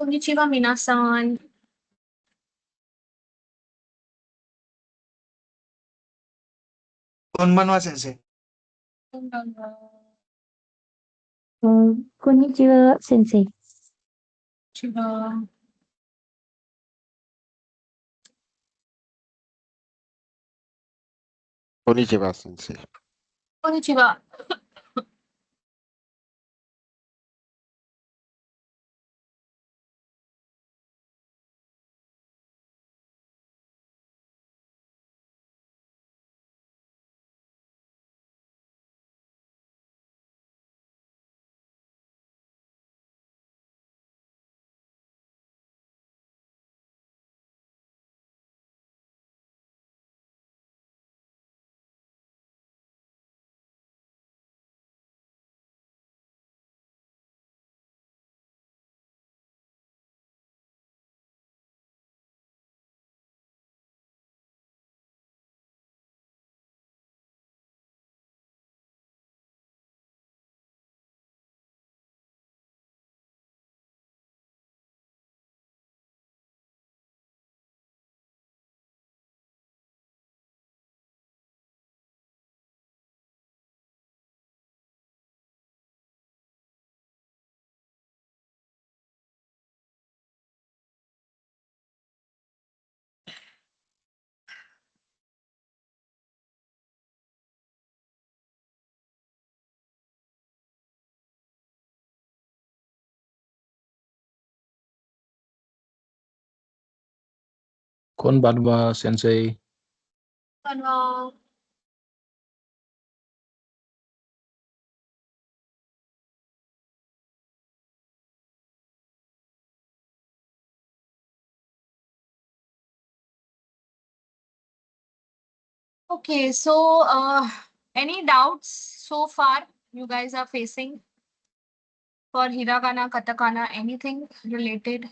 こんにちは、皆さん。こんばんは、先生。こんばんは。こんにちは、先生。こんにちは。こんにちは、先生。こんにちは。こんばんは、先生。こんばんは。Okay, so any doubts so far you guys are facing for hiragana, katakana, anything related?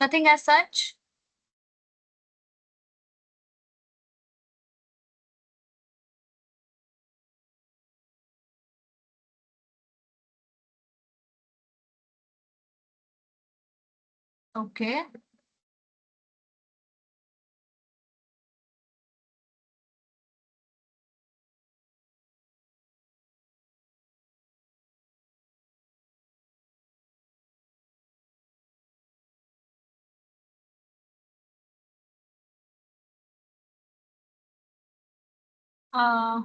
Nothing as such? Okay. Uh,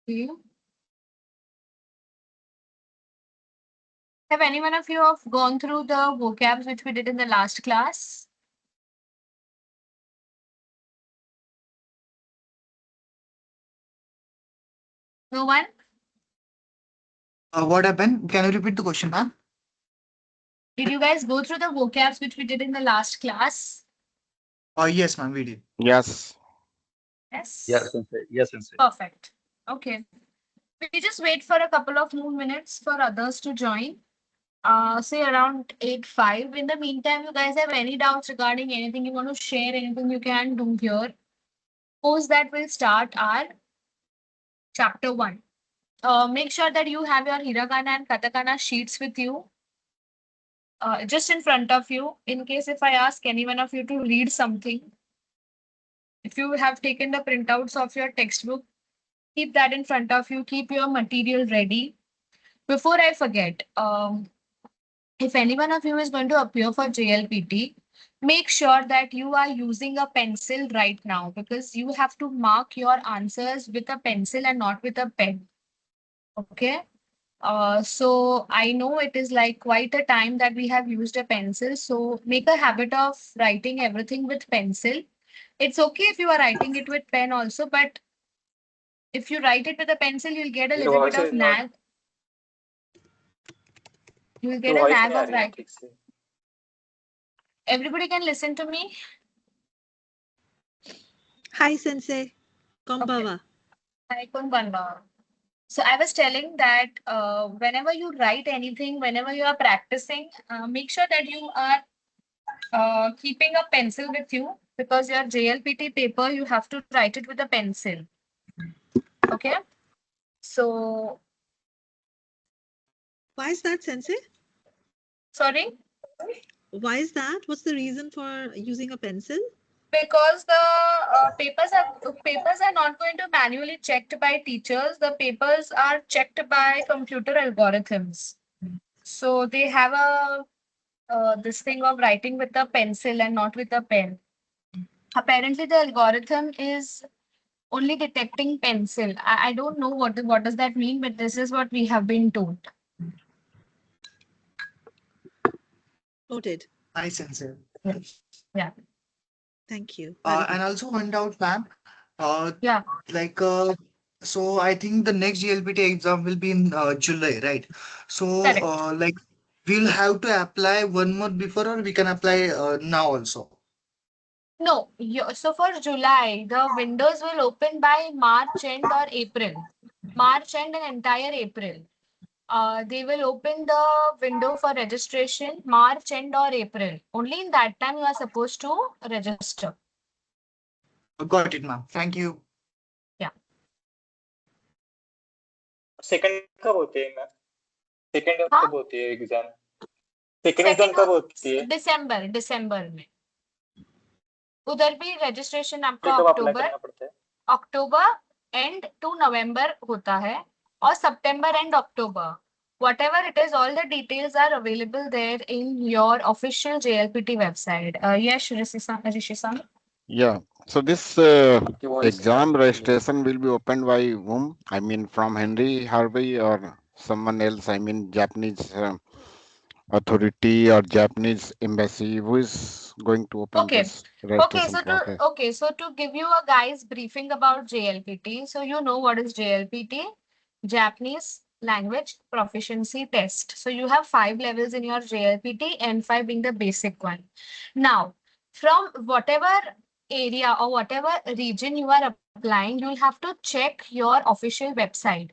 okay. Have any one of you have gone through the vocabs which we did in the last class? No one? What happened? Can you repeat the question, ma'am? Did you guys go through the vocabs which we did in the last class? Yes, ma'am, we did. Yes. Yes. Yes, sensei. Yes, sensei. Perfect. Okay. We just wait for a couple of more minutes for others to join. Say around 8:05. In the meantime, you guys have any doubts regarding anything you want to share, anything you can do here. Post that will start our chapter 1. Make sure that you have your hiragana and katakana sheets with you. Just in front of you, in case if I ask any one of you to read something, if you have taken the printouts of your textbook, keep that in front of you, keep your material ready. Before I forget, if any one of you is going to appear for JLPT, make sure that you are using a pencil right now because you have to mark your answers with a pencil and not with a pen. Okay. So I know it is like quite a time that we have used a pencil. So make a habit of writing everything with pencil. It's okay if you are writing it with pen also, but if you write it with a pencil, you'll get a little bit of nag. You will get a nag of writing. Everybody can listen to me. Hi, Sensei. Konbanwa. Hi, konbanwa. So I was telling that whenever you write anything, whenever you are practicing, make sure that you are keeping a pencil with you, because your JLPT paper, you have to write it with a pencil. Okay. So, Why is that, Sensei? sorry, Why is that? What's the reason for using a pencil? because the papers are not going to manually checked by teachers. The papers are checked by computer algorithms. So they have a this thing of writing with a pencil and not with a pen. Apparently, the algorithm is only detecting pencil. I don't know what does that mean, but this is what we have been told. Noted. Nice Sensei. Yeah. Thank you. And also one doubt, ma'am. Yeah. Like, so I think the next JLPT exam will be in July, right? So, Correct. like, we'll have to apply 1 month before, or we can apply now also. No, so for July, the windows will open by March end or April. March end and entire April. They will open the window for registration March end or April. Only in that time you are supposed to register. Got it, ma'am. Thank you. Second कब होती है ma'am? Second हाँ? कब होती है exam? Second exam कब होती है? दिसंबर में उधर भी रजिस्ट्रेशन आपका कब अप्लाई करना पड़ता है? अक्टूबर एंड टू नवंबर होता है और सितंबर एंड अक्टूबर. Whatever it is, all the details are available there in your official JLPT website. Yes, Rishi-san. Yeah. So this exam registration will be opened by whom? I mean, from Henry Harvey or someone else? I mean, Japanese authority or Japanese embassy. Who is going to open Okay. this registration process? So to give you a guys briefing about JLPT, so you know what is JLPT? Japanese Language Proficiency Test. So you have 5 levels in your JLPT, N5 being the basic one. Now, from whatever area or whatever region you are applying, you'll have to check your official website.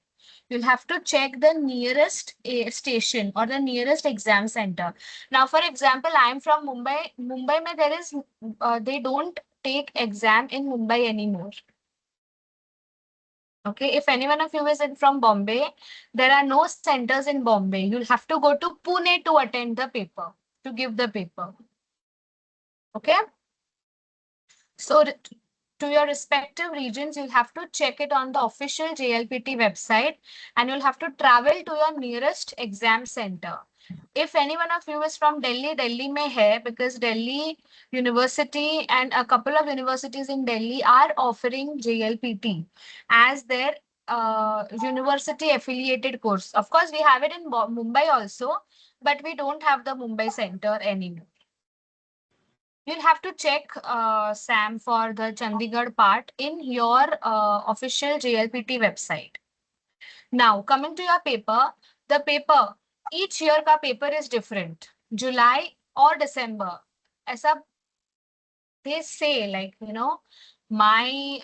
You'll have to check the nearest station or the nearest exam center. Now, for example, I am from Mumbai. Mumbai, mein there is, they don't take exam in Mumbai anymore. Okay, if any one of you is in from Bombay, there are no centers in Bombay. You'll have to go to Pune to attend the paper, to give the paper. Okay. So to your respective regions, you'll have to check it on the official JLPT website, and you'll have to travel to your nearest exam center. If any one of you is from Delhi, Delhi mein hai, because Delhi University and a couple of universities in Delhi are offering JLPT as their university affiliated course. Of course, we have it in Mumbai also, but we don't have the Mumbai center anymore. You'll have to check, Sam, for the Chandigarh part in your official JLPT website. Now, coming to your paper, the paper, each year ka paper is different. July or December. Aisa, they say, like, you know, my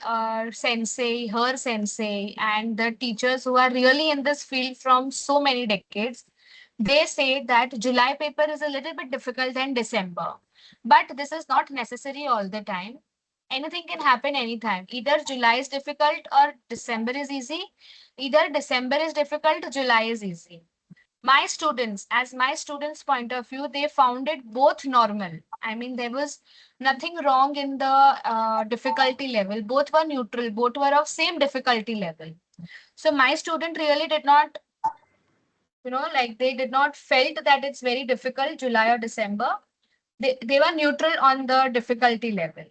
sensei, her sensei, and the teachers who are really in this field from so many decades, they say that July paper is a little bit difficult than December. But this is not necessary all the time. Anything can happen anytime. Either July is difficult or December is easy. Either December is difficult, July is easy. My students, as my students' point of view, they found it both normal. I mean, there was nothing wrong in the difficulty level. Both were neutral. Both were of same difficulty level. So my student really did not, you know, like they did not felt that it's very difficult, July or December. They were neutral on the difficulty level.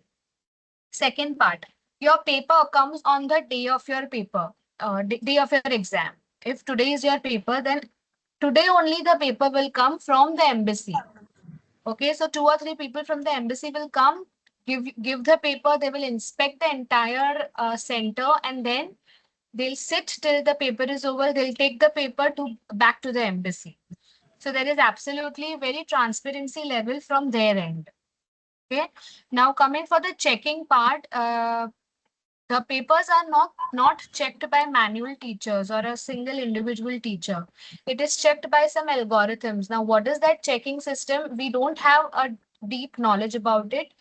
Second part, your paper comes on the day of your paper, day of your exam. If today is your paper, then today only the paper will come from the embassy. Okay, so 2 or 3 people from the embassy will come, give the paper, they will inspect the entire center, and then they'll sit till the paper is over. They'll take the paper back to the embassy. So there is absolutely very transparency level from their end. Okay. Now coming for the checking part, The papers are not checked by manual teachers or a single individual teacher. It is checked by some algorithms. Now, what is that checking system? We don't have a deep knowledge about it.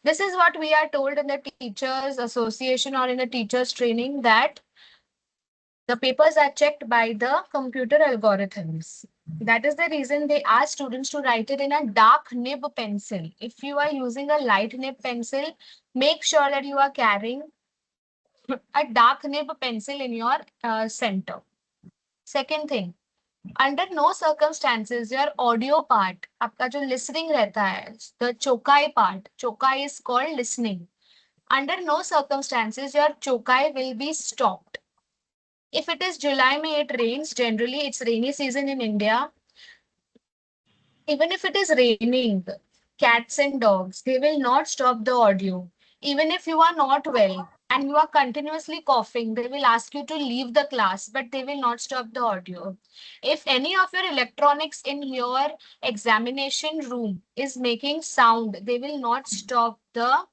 This is what we are told in the teachers association or in the teachers training, that the papers are checked by the computer algorithms. That is the reason they ask students to write it in a dark nib pencil. If you are using a light nib pencil, make sure that you are carrying a dark nib pencil in your center. Second thing, under no circumstances your audio part, आपका जो listening रहता है, the chokai part, chokai is called listening. Under no circumstances your chokai will be stopped. If it is July, May, it rains. Generally, it's rainy season in India. Even if it is raining, cats and dogs, they will not stop the audio. Even if you are not well and you are continuously coughing, they will ask you to leave the class, but they will not stop the audio. If any of your electronics in your examination room is making sound, they will not stop the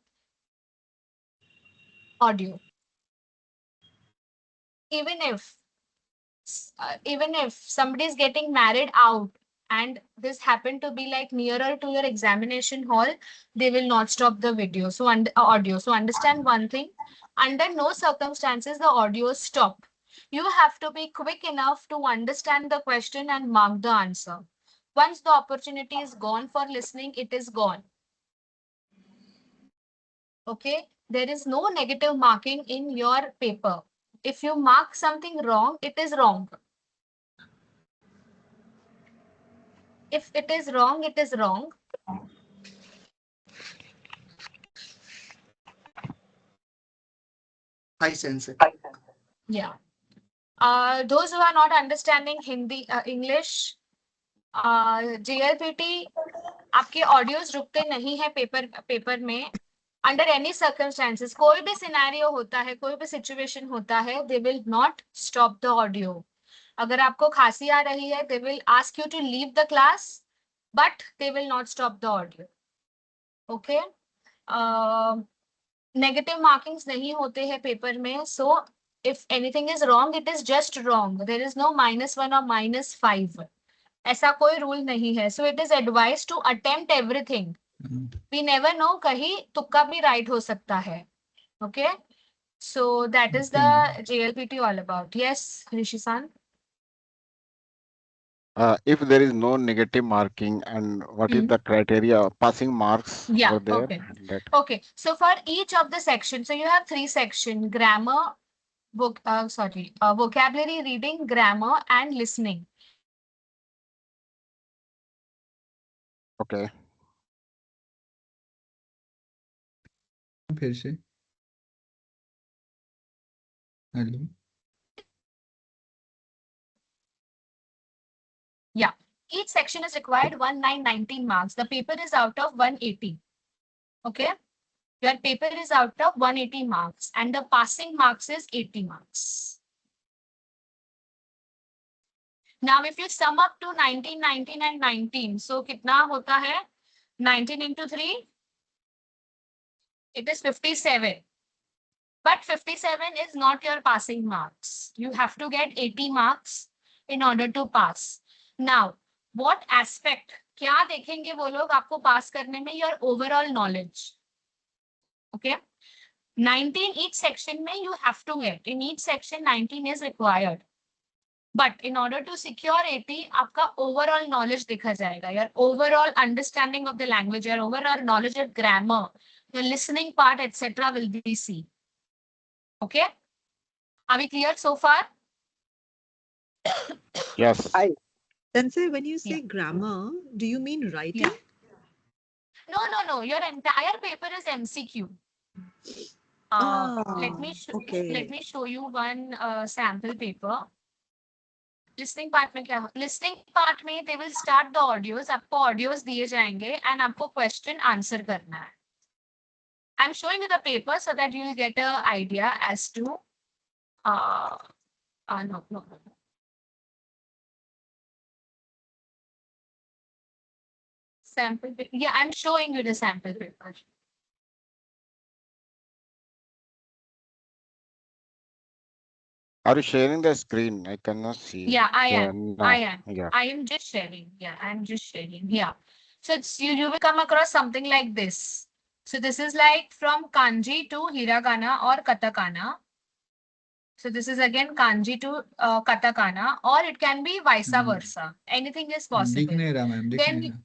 audio. Even if somebody is getting married out and this happened to be like nearer to your examination hall, they will not stop the video. So audio. So understand one thing, under no circumstances the audio stop. You have to be quick enough to understand the question and mark the answer. Once the opportunity is gone for listening, it is gone. Okay, there is no negative marking in your paper. If you mark something wrong, it is wrong. If it is wrong, it is wrong. Hi, Sensei. Yeah. Those who are not understanding Hindi, English, JLPT, आपके audios रुकते नहीं है paper में. Under any circumstances, कोई भी scenario होता है, कोई भी सिचुएशन होता है, they will not stop the audio. अगर आपको खांसी आ रही है, they will ask you to leave the class, but they will not stop the audio. Okay, negative markings नहीं होते हैं पेपर में. सो if anything is wrong, it is just wrong. There is no -1 or -5. ऐसा कोई rule नहीं है. So it is advised to attempt everything. We never know, कहीं तुक्का भी right हो सकता है. Okay, so that is the JLPT all about. Yes, Rishi-san. If there is no negative marking, and what is the criteria passing marks over there? Okay. Okay, so for each of the sections, so you have 3 sections: grammar, vocabulary, reading, grammar, and listening. Okay. फिर से hello. Yeah, each section is required 19 marks. The paper is out of 180. Okay, your paper is out of 180 marks and the passing marks is 80 marks. Now, if you sum up to 19, 19 and 19, so कितना होता है? 19 into 3, it is 57. But 57 is not your passing marks. You have to get 80 marks in order to pass. Now, what aspect, क्या देखेंगे वो लोग आपको पास करने में? Your overall knowledge. Okay, 19 each section में you have to get. In each section 19 is required. But in order to secure 80, आपका overall knowledge देखा जाएगा. Your overall understanding of the language, your overall knowledge of grammar, your listening part, etc. will be seen. Okay, are we clear so far? Yes. Sensei, when you say grammar, do you mean writing? Yeah. No. Your entire paper is MCQ. Let me show you one sample paper. Listening part में क्या? Listening part में they will start the audios. आपको audios दिए जाएंगे and आपको question answer करना है. I'm showing you the paper so that you will get an idea as to no. Sample paper. Yeah, I'm showing you the sample paper. Are you sharing the screen? I cannot see. Yeah, I am. No. I am. Yeah. I am just sharing. Yeah, I'm just sharing. Yeah. So it's you will come across something like this. So this is like from kanji to hiragana or katakana. So this is again kanji to katakana, or it can be vice versa. Anything is दिख possible. नहीं रहा ma'am, दिख Then नहीं रहा.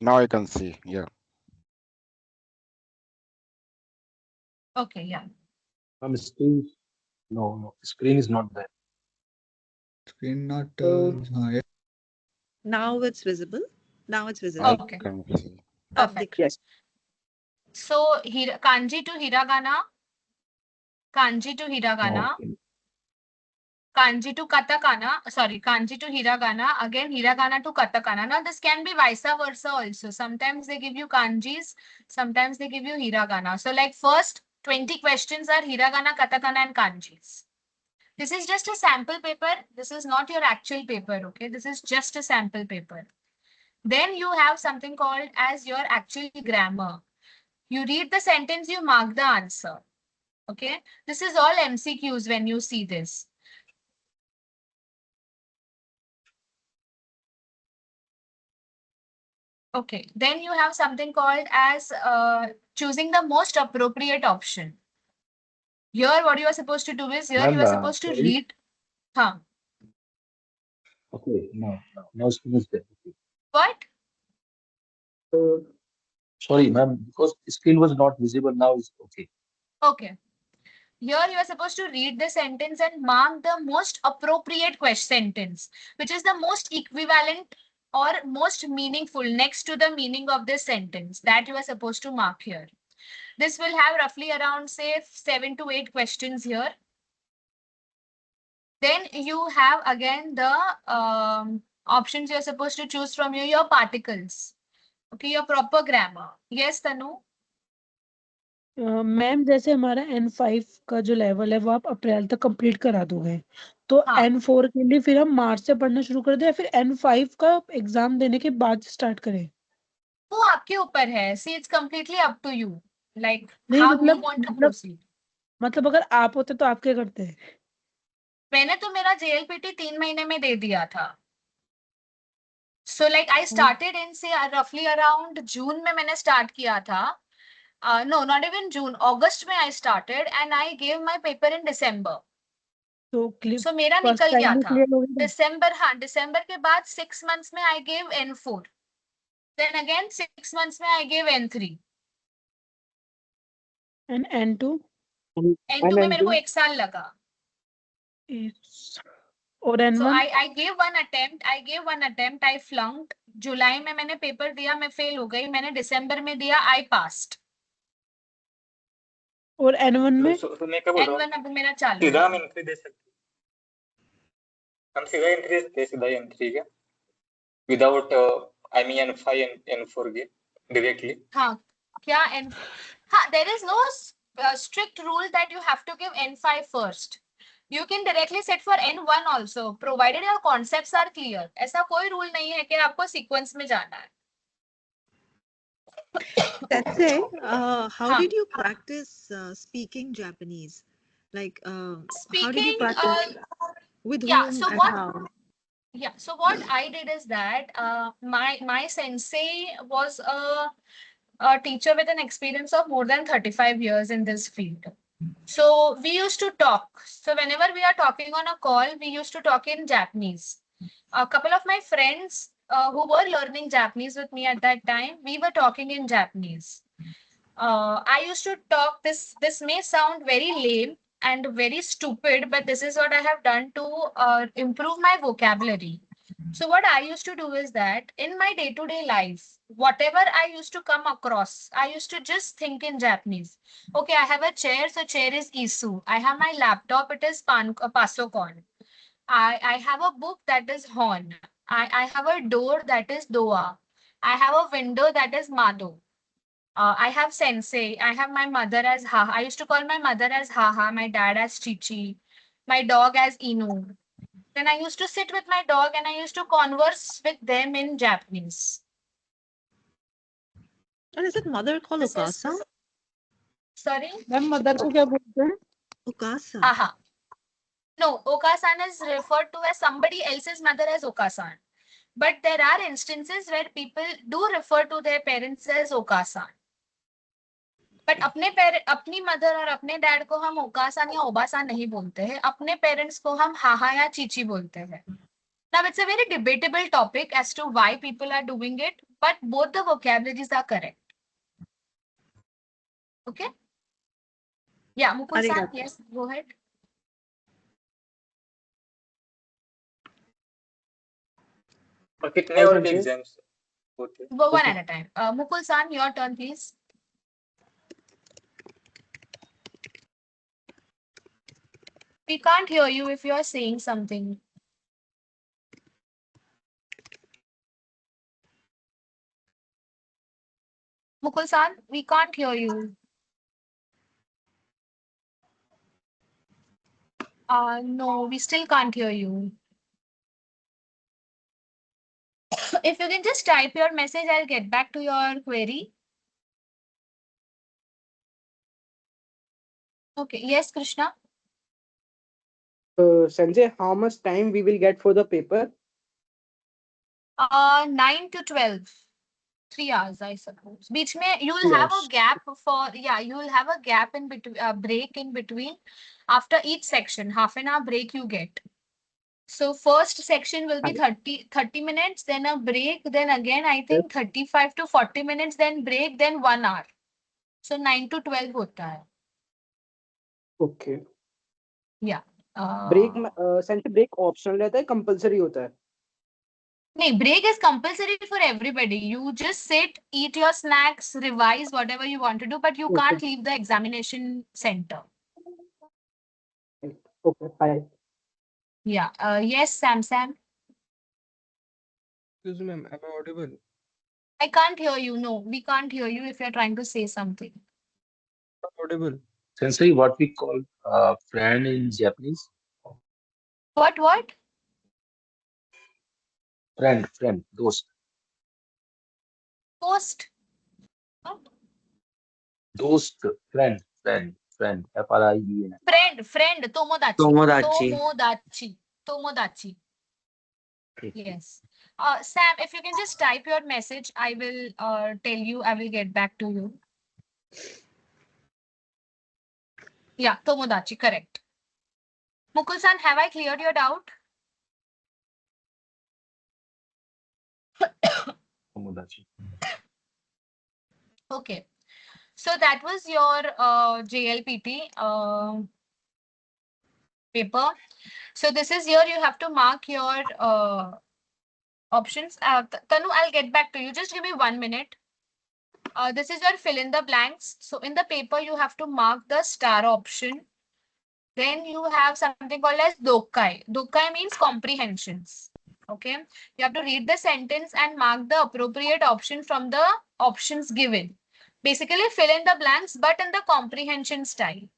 Now I can see. Yeah. okay, yeah. Screen. No, screen is not there. Screen not. हाँ, yeah. Now it's visible. Now it's visible. I Okay. can see. अब Perfect. दिख रहा है. So kanji to hiragana, kanji to hiragana, Okay. kanji to katakana, sorry, kanji to hiragana, again hiragana to katakana. Now this can be vice versa also. Sometimes they give you kanjis, sometimes they give you hiragana. So like first 20 questions are hiragana, katakana and kanjis. This is just a sample paper. This is not your actual paper, okay? This is just a sample paper. Then you have something called as your actual grammar. You read the sentence, you mark the answer. Okay, this is all MCQs when you see this. Okay, then you have something called as choosing the most appropriate option. Here, what you are supposed to do is, here Ma'am, you are supposed to sorry. read. Huh. Okay, now screen is there. Okay. What? Sorry, ma'am, because screen was not visible. Now it's okay. Okay. Here you are supposed to read the sentence and mark the most appropriate sentence, which is the most equivalent or most meaningful next to the meaning of this sentence that you are supposed to mark here. This will have roughly around say 7 to 8 questions here. Then you have again the options you're supposed to choose from your particles. Okay, your proper grammar. Yes, Tanu? Ma'am जैसे हमारा N5 का जो level है वो आप अप्रैल तक complete करा दोगे तो हाँ. N4 के लिए फिर हम मार्च से पढ़ना शुरू कर दें या फिर N5 का एग्जाम देने के बाद स्टार्ट करें? वो आपके ऊपर है. See, it's completely up to you. Like नहीं how you want to proceed. मतलब अगर आप होते तो आप क्या करते हैं? मैंने तो मेरा JLPT 3 महीने में दे दिया था. So like I started in say roughly around June में मैंने start किया था. No, not even June. August में I started and I gave my paper in December. So मेरा निकल गया था. December, हाँ, December के बाद 6 months में I gave N4. Then again 6 months में I gave N3. And N2? N2 में मेरे को 1 साल लगा. और N1? So I gave one attempt. I flunked. जुलाई में मैंने पेपर दिया, मैं फेल हो गई. मैंने दिसंबर में दिया, I passed. और N1 में? तो मैं क्या बोल रहा हूँ? N1 अभी मेरा चालू सीधा है. हम एंट्री दे सकते हैं. हम सीधा एंट्री दे सीधा एंट्री क्या? Without I mean N5 and N4 के directly. हाँ, क्या N? हाँ, there is no strict rule that you have to give N5 first. You can directly set for N1 also, provided your concepts are clear. ऐसा कोई rule नहीं है कि आपको sequence में जाना है. Sensei, how हाँ. did you practice speaking Japanese? Like, how did you Speaking, practice? With yeah, whom so and what? how? Yeah, so what I did is that my sensei was a teacher with an experience of more than 35 years in this field. So we used to talk. So whenever we are talking on a call, we used to talk in Japanese. A couple of my friends who were learning Japanese with me at that time, we were talking in Japanese. I used to talk, this may sound very lame and very stupid, but this is what I have done to improve my vocabulary. So what I used to do is that in my day-to-day life, whatever I used to come across, I used to just think in Japanese. Okay, I have a chair, so chair is isu. I have my laptop, it is pasokon. I have a book, that is hon. I have a door, that is doa. I have a window, that is mado. I have sensei. I have my mother as Haha. I used to call my mother as Haha, my dad as Chichi, my dog as Inu. Then I used to sit with my dog and I used to converse with them in Japanese. And is it mother called This is- Okasa? Sorry? Ma'am mother को क्या बोलते हैं? Okasa. Aha. No, Okasan is referred to as somebody else's mother as Okasan. But there are instances where people do refer to their parents as Okasan. But अपनी mother और अपने dad को हम ओकासान या ओबासान नहीं बोलते हैं. अपने पेरेंट्स को हम हाहा या चीची बोलते हैं. Now it's a very debatable topic as to why people are doing it, but both the vocabularies are correct. Okay? Yeah, Mukul-san, Arigato. yes, go ahead. और कितने और भी एग्जाम्स होते हैं? Go one at a time. Mukul-san, your turn, please. We can't hear you if you are saying something. Mukul-san, we can't hear you. No, we still can't hear you. If you can just type your message, I'll get back to your query. Okay, yes, Krishna. Sanjay, how much time we will get for the paper? 9 to 12. 3 hours, I suppose. Beach mein, you will have a Yes. gap for, yeah, you will have a gap in between, break in between. After each section, half an hour break you get. So first section will be 30 minutes, then a break, then again, I think 35 to 40 minutes, then break, then 1 hour. So 9 to 12 hota hai. Okay. Yeah. Break Sanjay, break optional रहता है, compulsory होता है. No, break is compulsory for everybody. You just sit, eat your snacks, revise whatever you want to do, but you can't leave the examination center. Okay, hi. Yeah. Yes, Sam. Excuse me, ma'am, am I audible? I can't hear you. No, we can't hear you if you're trying to say something. Audible. Sensei, what we call friend in Japanese? What? Friend, dost. Post. What? Dost, friend. F-R-I-E-N. Friend. Tomodachi. Yes. Sam, if you can just type your message, I will tell you, I will get back to you. Yeah, Tomodachi, correct. Mukul-san, have I cleared your doubt? Tomodachi. Okay. So that was your JLPT paper. So this is here you have to mark your options. Tanu, I'll get back to you. Just give me 1 minute. This is your fill in the blanks. So in the paper, you have to mark the star option. Then you have something called as dokkai. Dokkai means comprehensions. Okay. You have to read the sentence and mark the appropriate option from the options given. Basically, fill in the blanks, but in the comprehension style.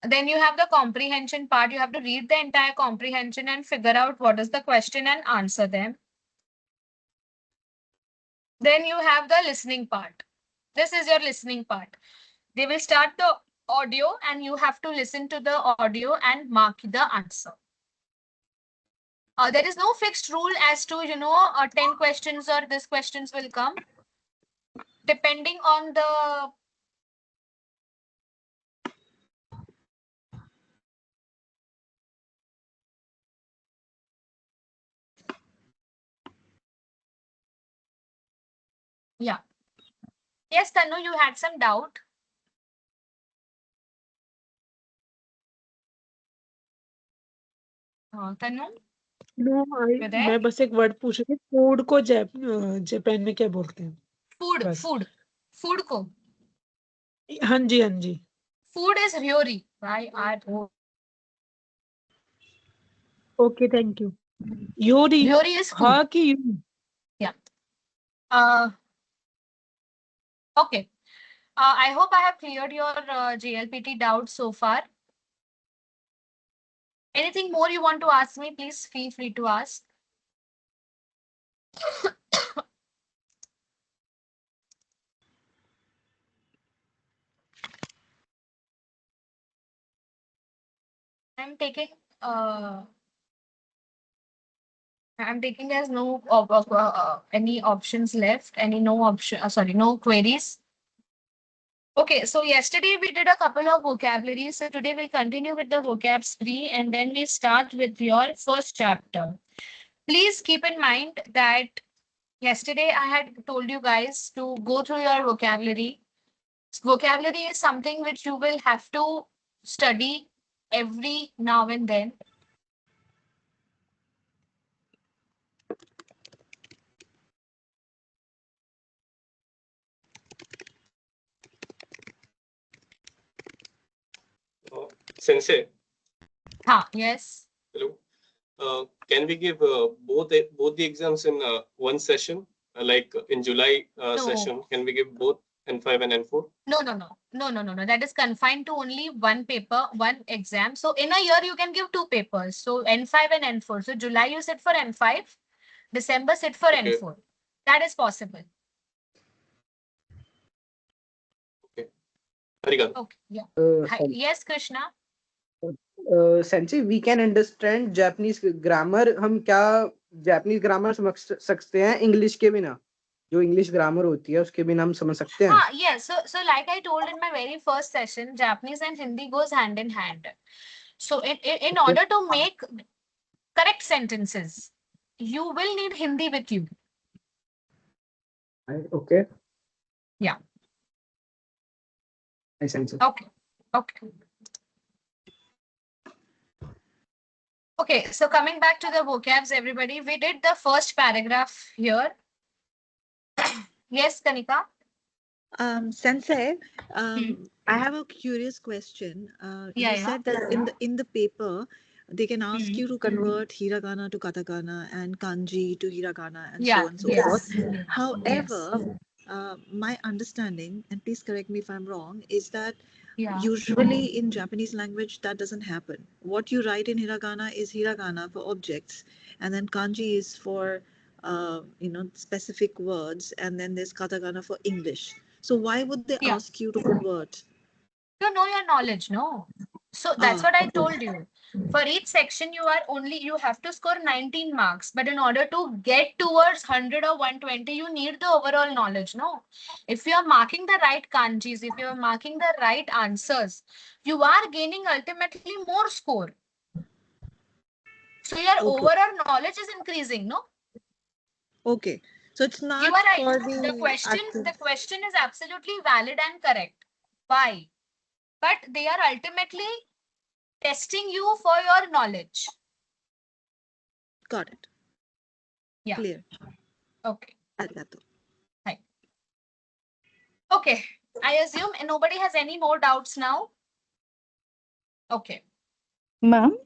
Then you have the comprehension part. You have to read the entire comprehension and figure out what is the question and answer them. Then you have the listening part. This is your listening part. They will start the audio and you have to listen to the audio and mark the answer. There is no fixed rule as to, 10 questions or this questions will come. Depending on the yeah. Yes, Tanu, you had some doubt. Tanu? No मैं बस एक word पूछ रही थी, food को Japan में क्या बोलते हैं? फूड को हाँ जी food is ryori. Okay thank you. योरी is food. हाँ कि यू. Yeah. Okay. I hope I have cleared your JLPT doubts so far. Anything more you want to ask me, please feel free to ask. I'm taking as no any options left, no queries. Okay, so yesterday we did a couple of vocabularies. So today we'll continue with the vocabs 3 and then we start with your first chapter. Please keep in mind that yesterday I had told you guys to go through your vocabulary. Vocabulary is something which you will have to study every now and then. Sensei, Yes. hello. Can we give both the exams in one session? Like in July No. session, can we give both N5 and N4? No. That is confined to only one paper, one exam. So in a year, you can give two papers. So N5 and N4. So July you sit for N5, December sit for Okay. N4. That is possible. Arigato. Okay. Yeah. Sensei, Yes, Krishna. Sensei, we can understand Japanese grammar. हम क्या Japanese grammar समझ सकते हैं English के बिना? जो English grammar होती है उसके बिना हम समझ सकते हैं? Yes. So like I told in my very first session, Japanese and Hindi goes hand in hand. So in order to make correct sentences, you will need Hindi with you. Okay. Yeah. I sense it. Okay. Okay, so coming back to the vocabs, everybody, we did the first paragraph here. Yes, Kanika? Sensei, I have a curious question. You said that in the paper, they can ask you to convert hiragana to katakana and kanji to hiragana and so on and so forth. However, my understanding, and please correct me if I'm wrong, is that usually in Japanese language that doesn't happen. What you write in hiragana is hiragana for objects, and then kanji is for specific words, and then there's katakana for English. So why would they ask you to convert? You know your knowledge, no? So that's what I told you. For each section, you have to score 19 marks. But in order to get towards 100 or 120, you need the overall knowledge, no? If you are marking the right kanjis, if you are marking the right answers, you are gaining ultimately more score. So your overall knowledge is increasing, no? Okay. So it's not You are right. for The question is absolutely valid and correct. Why? But they are ultimately testing you for your knowledge. Got it. Yeah. Clear. Okay. Arigato. Hi. Okay. I assume nobody has any more doubts now. Okay. Ma'am?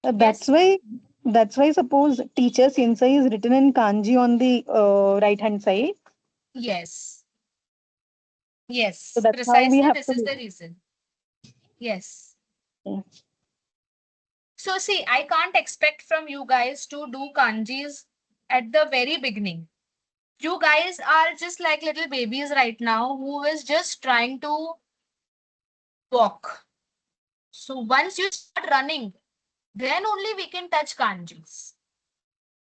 That's why suppose teacher sensei is written in kanji on the right hand side. Yes. So that's Precisely, how we have this to is do. the reason. Yes. Yeah. So see, I can't expect from you guys to do kanjis at the very beginning. You guys are just like little babies right now who is just trying to walk. So once you start running, then only we can touch kanjis.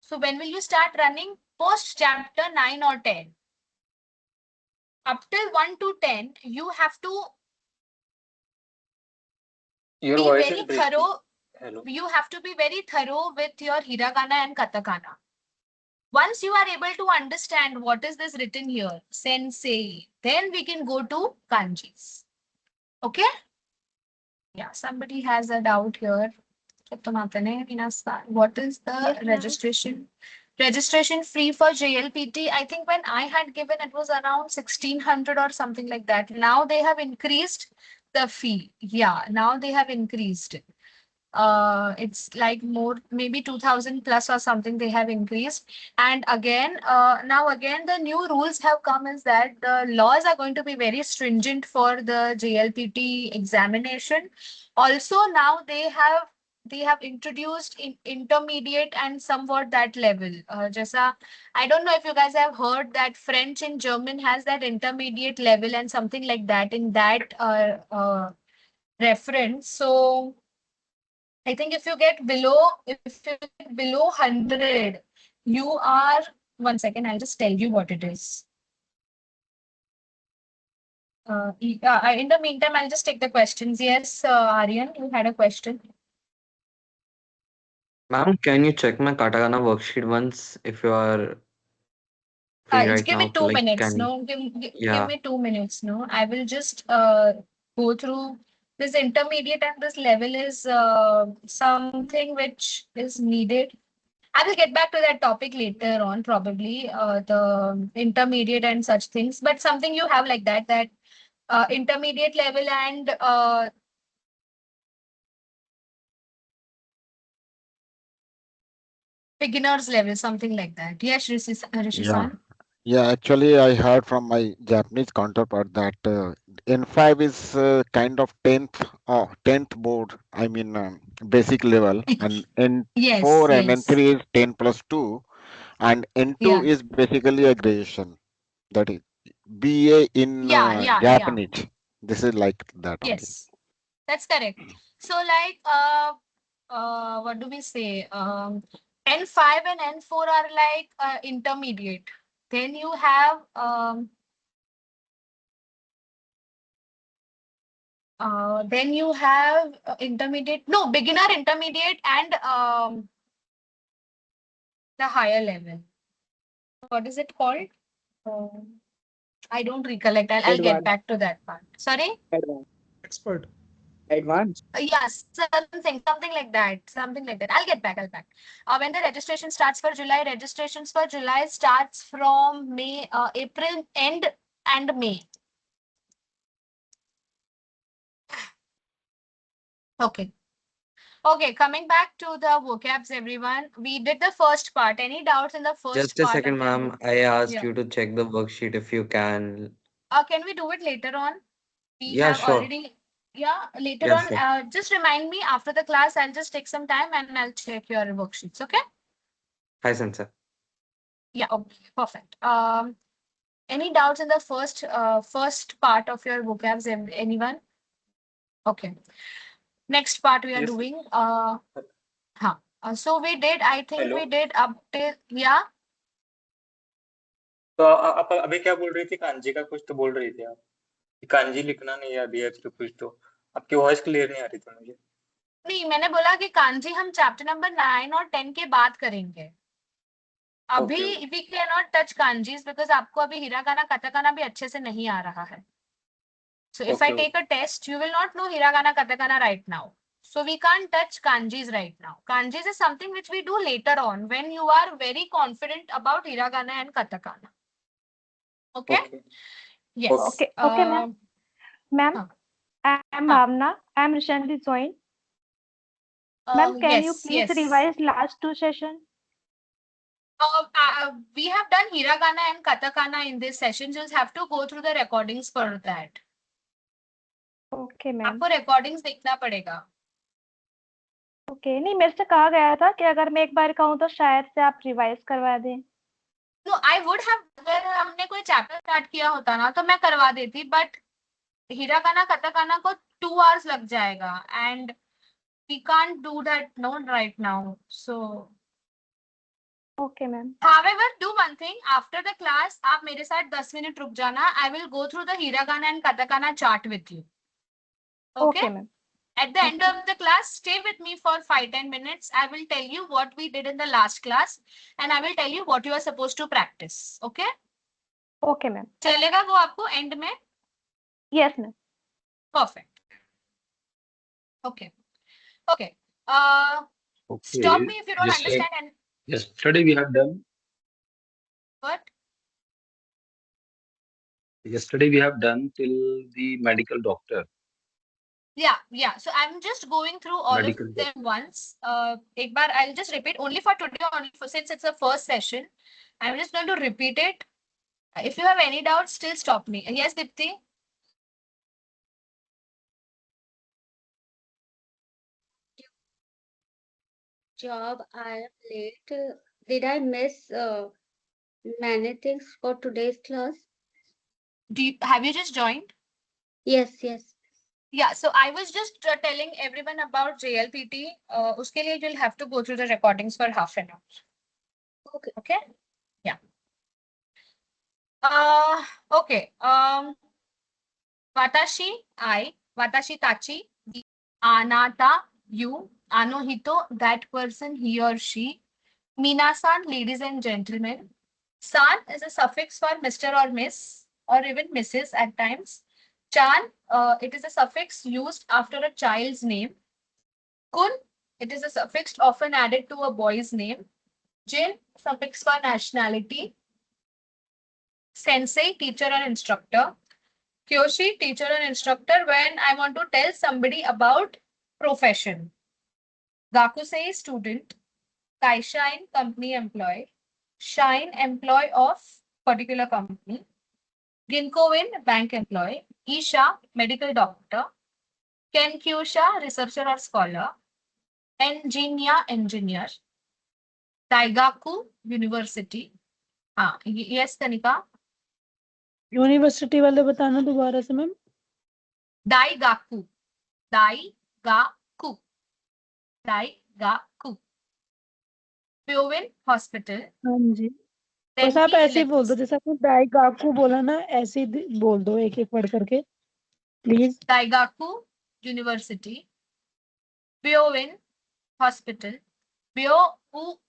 So when will you start running? Post chapter 9 or 10. Up till 1 to 10, you have to Your be voice very is breaking. thorough. Hello. You have to be very thorough with your hiragana and katakana. Once you are able to understand what is this written here, sensei, then we can go to kanjis. Okay? Yeah, somebody has a doubt here. What is the registration? Registration fee for JLPT. I think when I had given it was around 1600 or something like that. Now they have increased the fee. Yeah, now they have increased it. It's like more, maybe 2000 plus or something they have increased. And again, now again, the new rules have come is that the laws are going to be very stringent for the JLPT examination. Also, now they have introduced intermediate and somewhat that level. I don't know if you guys have heard that French and German has that intermediate level and something like that in that reference. So I think if you get below 100, you are, one second, I'll just tell you what it is. In the meantime, I'll just take the questions. Yes, Aryan, you had a question. Ma'am, can you check my katakana worksheet once if you are free right Give now? me 2 Like, minutes. can No, give yeah. me 2 minutes. No, I will just go through this intermediate, and this level is something which is needed. I will get back to that topic later on, probably the intermediate and such things. But something you have like that intermediate level and beginners level, something like that. Yes, Rishi-san. Yeah, actually, I heard from my Japanese counterpart that N5 is kind of 10th board, I mean, basic level, and N4 and Yes. N3 is 10 plus 2, and N2 is basically a graduation. That is BA in Yeah. Japanese. This is like that only. Yes, that's correct. So like what do we say? N5 and N4 are like intermediate. Then you have intermediate, no, beginner, intermediate, and the higher level. What is it called? I don't recollect. I'll get Advanced. back to that part. Sorry? Expert. Advanced. Yes, something like that. Something like that. I'll get back. When the registration starts for July, registrations for July starts from May, April end and May. Okay. Okay, coming back to the vocabs, everyone. We did the first part. Any doubts in the first Just a part? second, ma'am. I asked Yeah. you to check the worksheet if you can. Can we do it later on? We Yeah, have sure. already. Yeah, later Yeah, on. sure. Just remind me after the class. I'll just take some time and I'll check your worksheets. Okay. Hi, Sensei. Yeah. Okay. Perfect. Any doubts in the first part of your vocabs? Anyone? Okay. Next part we are Yes. doing. So we did. I think Hello. we did up till, yeah. तो आप अभी क्या बोल रही थी? कांजी का कुछ तो बोल रही थी आप. कांजी लिखना नहीं है अभी एक्चुअली कुछ तो. आपकी वॉइस क्लियर नहीं आ रही थी मुझे. नहीं, मैंने बोला कि कांजी हम चैप्टर नंबर 9 और 10 के बाद करेंगे. अभी we can not touch kanjis because आपको अभी हिरागाना काटाकाना भी अच्छे से नहीं आ रहा है. So if I take a test, you will not know hiragana, katakana right now. So we can't touch kanjis right now. Kanjis is something which we do later on when you are very confident about hiragana and katakana. Okay? Yes. Okay, ma'am. Ma'am, I'm Bhavna. I'm recently joined. Ma'am, can you please revise last two sessions? We have done hiragana and katakana in this session. You'll have to go through the recordings for that. Okay, ma'am. आपको recordings देखना पड़ेगा. Okay, नहीं मेरे से कहा गया था कि अगर मैं एक बार कहूँ तो शायद से आप रिवाइज करवा दें. No, I would have. अगर हमने कोई चैप्टर स्टार्ट किया होता ना तो मैं करवा देती, बट हिरागाना काटाकाना को 2 hours लग जाएगा and we can't do that right now. So okay, ma'am. However, do one thing. After the class, आप मेरे साथ 10 minute रुक जाना. I will go through the hiragana and katakana chart with you. Okay, ma'am. At the end of the class, stay with me for 5-10 minutes. I will tell you what we did in the last class and I will tell you what you are supposed to practice. Okay? Okay, ma'am. चलेगा वो आपको end में? Yes, ma'am. Perfect. Okay. Okay. Okay. Stop me if you don't Just like understand. And yesterday we have done. what? Yesterday we have done till the medical doctor. Yeah. So I'm just going through all Medical of them once. एक बार I'll just repeat only for today, since it's the first session. I'm just going to repeat it. If you have any doubts, still stop me. Yes, Dipti? Job, I am late. Did I miss many things for today's class? Have you just joined? Yes. Yeah, so I was just telling everyone about JLPT. Uske liye you'll have to go through the recordings for half an hour. Okay. Okay. Yeah. Okay. Watashi, I. Watashi tachi, we. Anata, you. Anohito, that person, he or she. Minasan, ladies and gentlemen. San is a suffix for Mr. or Miss, or even Mrs. at times. Chan, it is a suffix used after a child's name. Kun, it is a suffix often added to a boy's name. Jin, suffix for nationality. Sensei, teacher or instructor. Kyoshi, teacher or instructor when I want to tell somebody about profession. Gakusei, student. Kaishain, company employee. Shine, employee of particular company. Ginko-in, bank employee. Isha, medical doctor. Kenkyusha, researcher or scholar. Engineer, engineer. Daigaku, university. Yes, Kanika. University वाले बताना दोबारा से ma'am. Daigaku. Daigaku. Daigaku. Pyoin hospital. हाँ जी. बस आप ऐसे ही बोल दो जैसे आपने दाइगाकू बोला ना, ऐसे ही बोल दो एक एक वर्ड करके please. Daigaku University. Pyoin hospital. Pyo